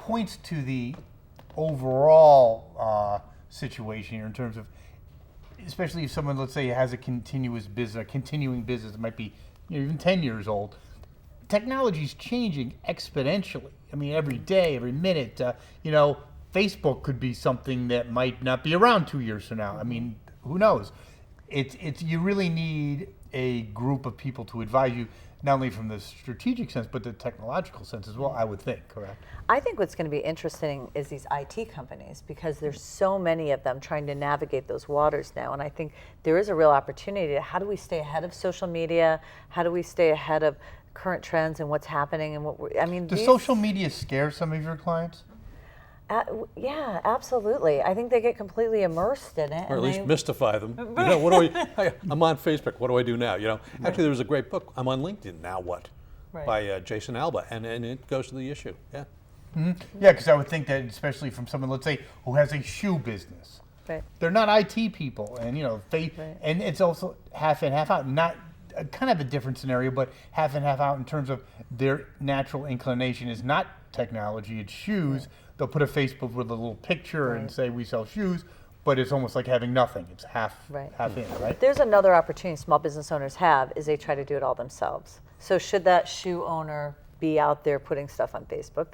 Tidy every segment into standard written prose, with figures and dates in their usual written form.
points to the overall situation here in terms of, especially if someone, let's say, has a continuous business, a continuing business that might be even 10 years old. Technology is changing exponentially. I mean, every day, every minute. Facebook could be something that might not be around 2 years from now. I mean, who knows? It's you really need a group of people to advise you, not only from the strategic sense, but the technological sense as well, I would think, correct? I think what's going to be interesting is these IT companies, because there's so many of them trying to navigate those waters now. And I think there is a real opportunity to, how do we stay ahead of social media? How do we stay ahead of current trends and what's happening and Does social media scare some of your clients? Yeah, absolutely. I think they get completely immersed in it. Or at least mystify them. What do I'm on Facebook, what do I do now? Actually there was a great book, I'm on LinkedIn, now what? Right. By Jason Alba, and it goes to the issue, yeah. Mm-hmm. Yeah, because I would think that, especially from someone, let's say, who has a shoe business. Right. They're not IT people, and and it's also half in, half out. Not kind of a different scenario, but half in, half out in terms of their natural inclination is not technology, it's shoes. Right. They'll put a Facebook with a little picture and say we sell shoes, but it's almost like having nothing. It's half in, right? There's another opportunity small business owners have is they try to do it all themselves. So should that shoe owner be out there putting stuff on Facebook,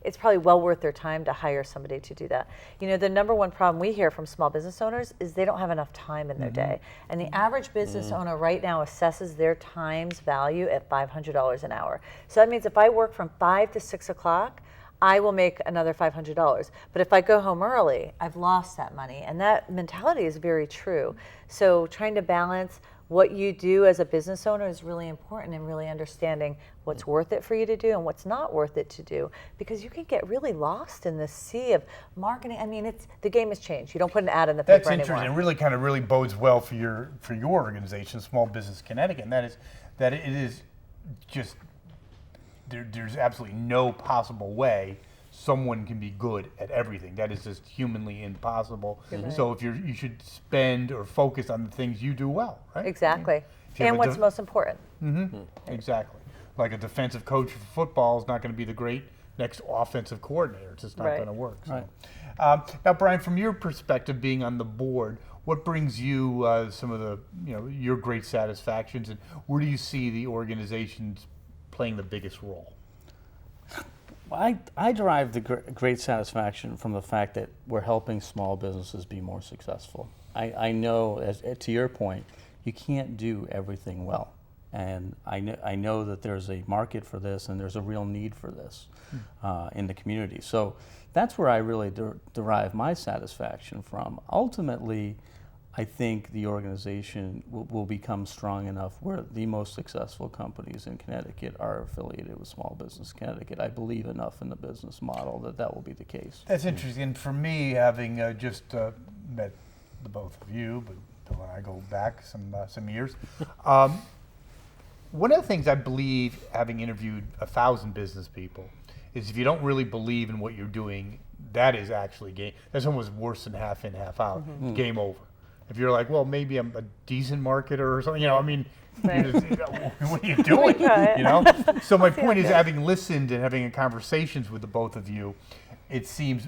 it's probably well worth their time to hire somebody to do that. The number one problem we hear from small business owners is they don't have enough time in their day. And the average business owner right now assesses their time's value at $500 an hour. So that means if I work from 5 to 6 o'clock, I will make another $500. But if I go home early, I've lost that money. And that mentality is very true. So trying to balance what you do as a business owner is really important, and really understanding what's worth it for you to do and what's not worth it to do, because you can get really lost in the sea of marketing. I mean, the game has changed. You don't put an ad in the paper anymore. That's interesting. It really bodes well for your organization, Small Business Connecticut, and that it is just there's absolutely no possible way someone can be good at everything. That is just humanly impossible. Mm-hmm. So you should spend or focus on the things you do well, right? Exactly. And what's most important. Mm-hmm. Exactly. Like a defensive coach for football is not going to be the great next offensive coordinator. It's just not going to work. So. Right. Now, Brian, from your perspective, being on the board, what brings you some of the your great satisfactions, and where do you see the organizations playing the biggest role? I derive the great satisfaction from the fact that we're helping small businesses be more successful. I know, to your point, you can't do everything well. And I know that there's a market for this, and there's a real need for this in the community. So that's where I really derive my satisfaction from. Ultimately, I think the organization will become strong enough where the most successful companies in Connecticut are affiliated with Small Business Connecticut. I believe enough in the business model that will be the case. That's interesting. And for me, having just met the both of you, but when I go back some years, one of the things I believe, having interviewed 1,000 business people, is if you don't really believe in what you're doing, that is actually game. That's almost worse than half in, half out. Mm-hmm. Game over. If you're like, well, maybe I'm a decent marketer or something, what are you doing? So my point is, having listened and having conversations with the both of you, it seems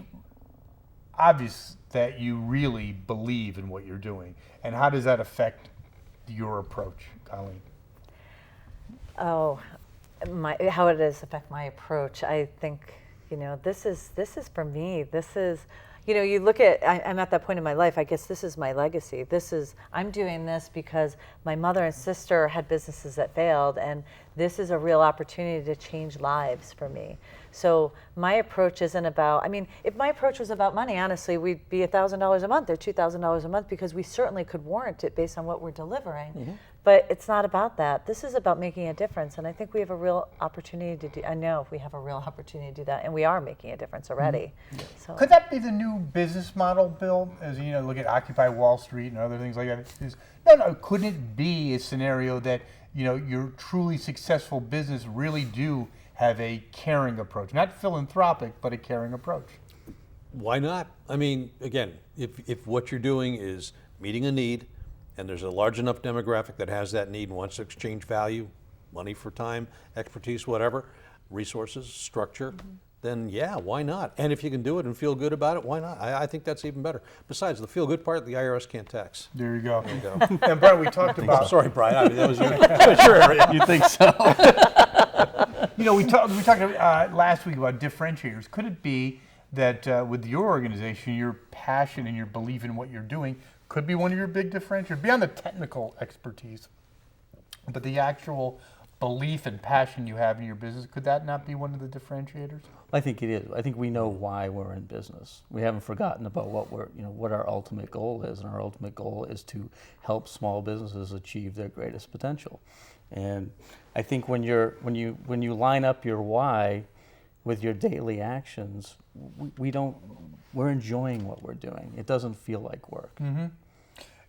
obvious that you really believe in what you're doing. And how does that affect your approach, Colleen? Oh, how it does affect my approach. I think, this is for me. This is. You look at, I'm at that point in my life, I guess this is my legacy. I'm doing this because my mother and sister had businesses that failed, and this is a real opportunity to change lives for me. So my approach isn't about, if my approach was about money, honestly, we'd be $1,000 a month or $2,000 a month, because we certainly could warrant it based on what we're delivering. Mm-hmm. But it's not about that. This is about making a difference, and I think we have a real opportunity to do. I know we have a real opportunity to do that, and we are making a difference already. Mm-hmm. So. Could that be the new business model, Bill? As look at Occupy Wall Street and other things like that. Couldn't it be a scenario that your truly successful business really do have a caring approach, not philanthropic, but a caring approach? Why not? Again, if what you're doing is meeting a need, and there's a large enough demographic that has that need and wants to exchange value, money for time, expertise, whatever, resources, structure, then yeah, why not? And if you can do it and feel good about it, why not? I think that's even better. Besides, the feel good part, the IRS can't tax. There you go. There you go. And Brian, we talked about. I'm sorry, Brian. I mean, that was your area. You think so? We talked last week about differentiators. Could it be that with your organization, your passion and your belief in what you're doing could be one of your big differentiators, beyond the technical expertise, but the actual belief and passion you have in your business? Could that not be one of the differentiators? I think it is. I think we know why we're in business. We haven't forgotten about what our ultimate goal is, and our ultimate goal is to help small businesses achieve their greatest potential. And I think when you line up your why with your daily actions, we're enjoying what we're doing. It doesn't feel like work. Mm-hmm.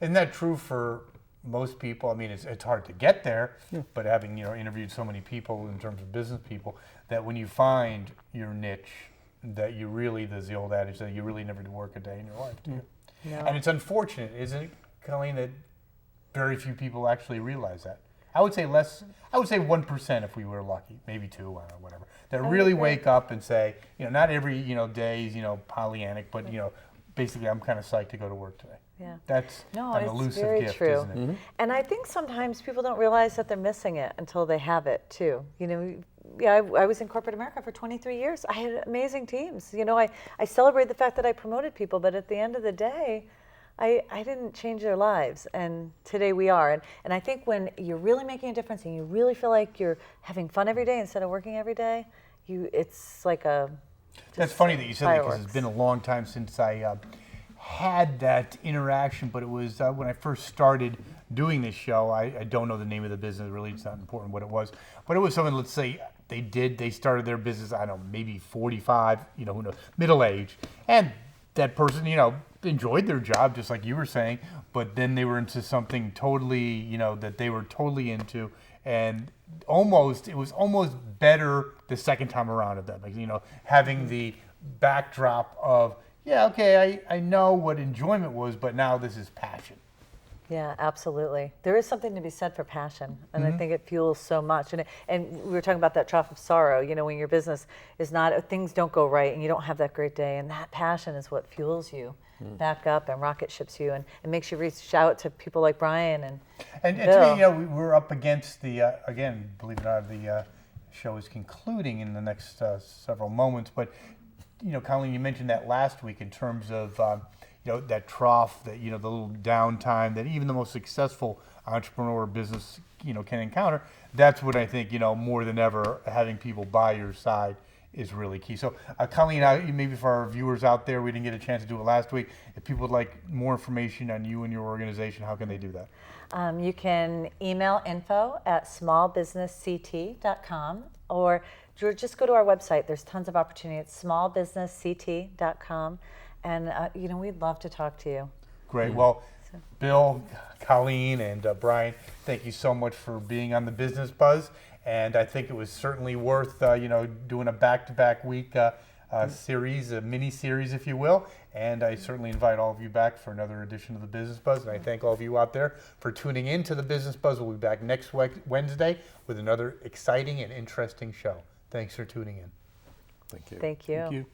Isn't that true for most people? I mean, it's hard to get there, but having interviewed so many people in terms of business people, that when you find your niche, that you really, there's the old adage that you really never do work a day in your life, do you? No. And it's unfortunate, isn't it, Colleen, that very few people actually realize that. I would say 1% if we were lucky, maybe 2, or whatever, that really wake up and say, not every day is Pollyannic, but basically I'm kind of psyched to go to work today. Yeah. That's an it's elusive very gift, true. isn't it? Mm-hmm. And I think sometimes people don't realize that they're missing it until they have it too. I was in corporate America for 23 years. I had amazing teams. I celebrate the fact that I promoted people, but at the end of the day, I didn't change their lives, and today we are. And I think when you're really making a difference and you really feel like you're having fun every day instead of working every day, it's like a. That's funny that you said that, because fireworks. it's been a long time since I had that interaction, but it was when I first started doing this show. I don't know the name of the business, really, it's not important what it was, but it was someone, let's say, they started their business, I don't know, maybe 45, who knows, middle age, and that person, enjoyed their job, just like you were saying, but then they were into something totally, that they were totally into, and it was almost better the second time around at that, having the backdrop of, I know what enjoyment was, but now this is passion. Yeah, absolutely. There is something to be said for passion, and I think it fuels so much. And we were talking about that trough of sorrow, when your business is not, things don't go right and you don't have that great day, and that passion is what fuels you back up and rocket ships you and makes you reach out to people like Brian and Bill. To me, we're up against the, again, believe it or not, the show is concluding in the next several moments, but Colleen, you mentioned that last week in terms of that trough, that the little downtime that even the most successful entrepreneur business can encounter. That's what I think more than ever, having people by your side is really key. So Colleen, maybe for our viewers out there, we didn't get a chance to do it last week. If people would like more information on you and your organization, how can they do that? You can email info@smallbusinessct.com, or just go to our website. There's tons of opportunity at smallbusinessct.com, and we'd love to talk to you. Great. Well, Bill, Colleen, and Brian, thank you so much for being on the Business Buzz, and I think it was certainly worth doing a back-to-back week series, a mini-series, if you will, and I certainly invite all of you back for another edition of the Business Buzz, and I thank all of you out there for tuning in to the Business Buzz. We'll be back next Wednesday with another exciting and interesting show. Thanks for tuning in. Thank you. Thank you. Thank you.